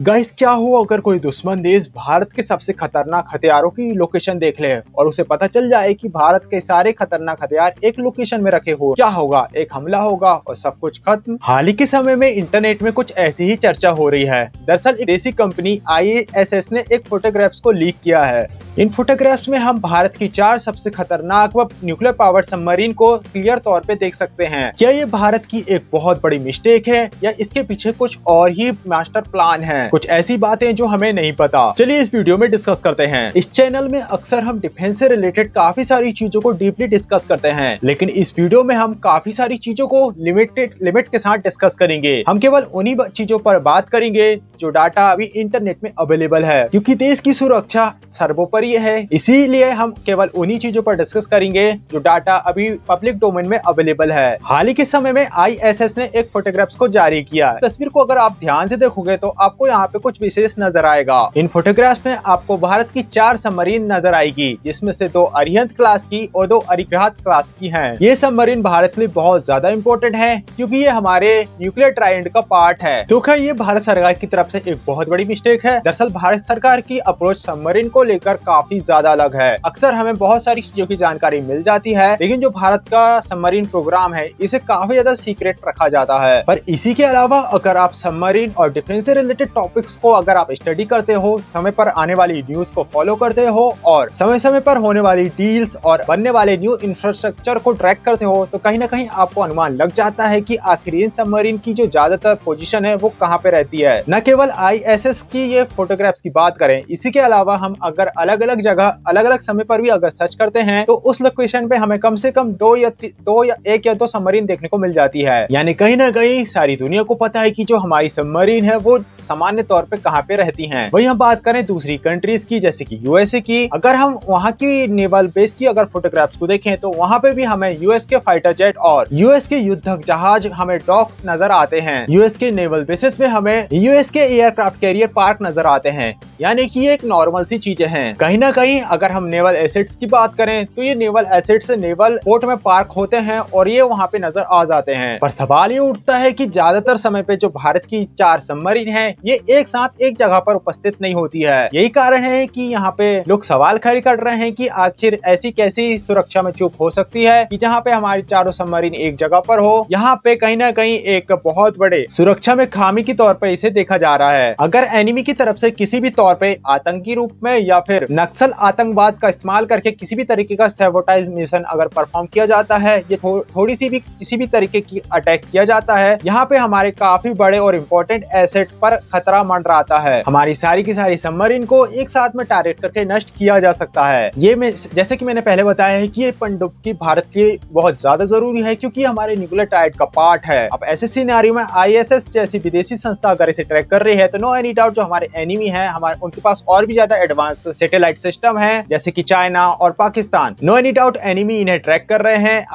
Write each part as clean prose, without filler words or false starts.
Guys, क्या हो अगर कोई दुश्मन देश भारत के सबसे खतरनाक हथियारों की लोकेशन देख ले और उसे पता चल जाए कि भारत के सारे खतरनाक हथियार एक लोकेशन में रखे हो? क्या होगा? एक हमला होगा और सब कुछ खत्म। हाल ही के समय में इंटरनेट में कुछ ऐसी ही चर्चा हो रही है। दरअसल एक देसी कंपनी ISS ने एक फोटोग्राफ्स को लीक किया है। इन फोटोग्राफ्स में हम भारत की 4 सबसे खतरनाक व न्यूक्लियर पावर्ड सबमरीन को क्लियर तौर पे देख सकते हैं। क्या ये भारत की एक बहुत बड़ी मिस्टेक है या इसके पीछे कुछ और ही मास्टर प्लान है? कुछ ऐसी बातें जो हमें नहीं पता। चलिए इस वीडियो में डिस्कस करते हैं। इस चैनल में अक्सर हम डिफेंस से रिलेटेड काफी सारी चीजों को डीपली डिस्कस करते हैं, लेकिन इस वीडियो में हम काफी सारी चीजों को लिमिट के साथ डिस्कस करेंगे। हम केवल उन्हीं चीजों पर बात करेंगे जो डाटा अभी इंटरनेट में अवेलेबल है, क्योंकि देश की सुरक्षा सर्वोपरि है। इसीलिए हम केवल उन्हीं चीजों पर डिस्कस करेंगे जो डाटा अभी पब्लिक डोमेन में अवेलेबल है। हाल ही के समय में ISS ने एक फोटोग्राफ्स को जारी किया। तस्वीर को अगर आप ध्यान से देखोगे तो आपको यहाँ पे कुछ विशेष नजर आएगा। इन फोटोग्राफ्स में आपको भारत की 4 सबमरीन नजर आएगी, जिसमें से 2 अरिहंत क्लास की और 2 अरिहंत क्लास की हैं। ये सबमरीन भारत के लिए बहुत ज्यादा इंपॉर्टेंट है, क्योंकि ये हमारे न्यूक्लियर ट्रायड का पार्ट है। तो क्या ये भारत सरकार की तरफ से एक बहुत बड़ी मिस्टेक है? दरअसल भारत सरकार की अप्रोच सबमरीन को लेकर काफी ज्यादा अलग है। अक्सर हमें बहुत सारी चीजों की जानकारी मिल जाती है, लेकिन जो भारत का सबमरीन प्रोग्राम है इसे काफी ज्यादा सीक्रेट रखा जाता है। पर इसी के अलावा अगर आप सबमरीन और डिफेंस से रिलेटेड टॉपिक्स को अगर आप स्टडी करते हो, समय पर आने वाली न्यूज को फॉलो करते हो और समय समय पर होने वाली डील्स और बनने वाले न्यू इंफ्रास्ट्रक्चर को ट्रैक करते हो, तो कहीं ना कहीं आपको अनुमान लग जाता है कि आखिर इन सबमरीन की जो ज्यादातर पोजीशन है वो कहाँ पे रहती है। न केवल ISS की ये फोटोग्राफ्स की बात करें, इसी के अलावा हम अगर अलग अलग जगह अलग अलग समय पर भी अगर सर्च करते हैं तो उस लोकेशन पे हमें कम से कम 1 या 2 सबमरीन देखने को मिल जाती है। यानी कहीं ना कहीं सारी दुनिया को पता है कि जो हमारी सबमरीन है वो सामान्य तौर पे कहाँ पे रहती हैं। वही हम बात करें दूसरी कंट्रीज की, जैसे कि USA की, अगर हम वहाँ की नेवल बेस की अगर फोटोग्राफ्स को देखें तो वहाँ पे भी हमें US के फाइटर जेट और US के युद्धक जहाज हमें डॉक नजर आते हैं। US के नेवल बेसिस में हमें US के एयरक्राफ्ट कैरियर पार्क नजर आते हैं। यानी कि ये एक नॉर्मल सी चीजें हैं। कहीं ना कहीं अगर हम नेवल एसेट्स की बात करें तो ये नेवल एसेट्स नेवल पोर्ट में पार्क होते हैं और ये वहाँ पे नजर आ जाते हैं। पर सवाल ये उठता है कि ज्यादातर समय पे जो भारत की 4 सबमरीन है ये एक साथ एक जगह पर उपस्थित नहीं होती है। यही कारण है कि यहाँ पे लोग सवाल खड़े कर रहे हैं कि आखिर ऐसी कैसी सुरक्षा में चूक हो सकती है कि जहाँ पे हमारी चारों सबमरीन एक जगह पर हो। यहाँ पे कहीं ना कहीं एक बहुत बड़े सुरक्षा में खामी के तौर पर इसे देखा जा रहा है। अगर एनिमी की तरफ से किसी भी तौर पे आतंकी रूप में या फिर नक्सल आतंकवाद का इस्तेमाल करके किसी भी तरीके का सैबोटाइज मिशन अगर परफॉर्म किया जाता है, ये थोड़ी सी भी किसी भी तरीके की अटैक किया जाता है, यहाँ पे हमारे काफी बड़े और इम्पोर्टेंट एसेट पर खतरा मंडराता है। हमारी सारी की सारी सबमरीन को एक साथ में टारगेट करके नष्ट किया जा सकता है। ये जैसे कि मैंने पहले बताया है कि ये पनडुब्बी भारत के लिए बहुत ज्यादा जरूरी है, क्योंकि हमारे न्यूक्लियर ट्रायड का पार्ट है। अब ऐसे सिनेरियो में ISS जैसी विदेशी संस्था अगर इसे ट्रैक कर रही है तो नो एनी डाउट जो हमारे एनिमी है हमारे उनके पास और भी ज्यादा एडवांस सैटेलाइट सिस्टम है, जैसे कि चाइना और Pakistan. No any doubt enemy इन्हें ट्रैक कर रहे हैं।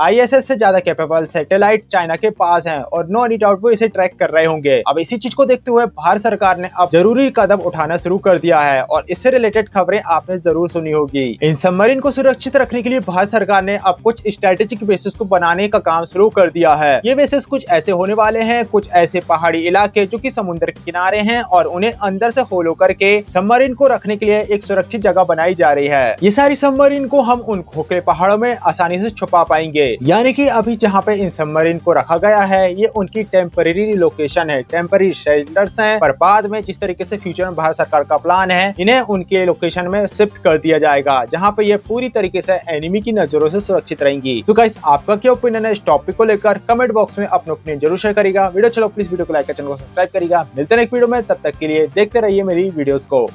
ISS से ज्यादा कैपेबल सैटेलाइट चाइना के पास हैं और नो एनी डाउट वो इसे ट्रैक कर रहे होंगे। अब इसी चीज को देखते हुए भारत सरकार ने अब जरूरी कदम उठाना शुरू कर दिया है और इससे रिलेटेड खबरें आपने जरूर सुनी होगी। इन सबमरीन को सुरक्षित रखने के लिए भारत सरकार ने अब कुछ स्ट्रेटेजिक बेसिस को बनाने का काम शुरू कर दिया है। ये बेसिस कुछ ऐसे होने वाले हैं, कुछ ऐसे पहाड़ी इलाके जो कि समुद्र के किनारे हैं और उन्हें अंदर से होलो करके सबमरीन को रखने के लिए एक सुरक्षित जगह बनाई जा रही है। ये सारी सबमरीन को हम उन खोखले पहाड़ों में आसानी से छुपा पाएंगे। यानी कि अभी जहाँ पे इन सबमरीन को रखा गया है ये उनकी टेम्परेरी लोकेशन है, टेम्परेरी शेल्टर्स हैं। पर बाद में जिस तरीके से फ्यूचर में भारत सरकार का प्लान है, इन्हें उनके लोकेशन में शिफ्ट कर दिया जाएगा, जहाँ पे ये पूरी तरीके से एनिमी की नजरों से सुरक्षित रहेंगी। सो गाइस, आपका क्या ओपिनियन है इस टॉपिक को लेकर? कमेंट बॉक्स में अपना ओपिनियन जरूर शेयर करिएगा। वीडियो चलो प्लीज वीडियो को लाइक कर चैनल को सब्सक्राइब करिएगा। मिलते हैं एक वीडियो में, तब तक के लिए देखते रहिए मेरी वीडियोस को।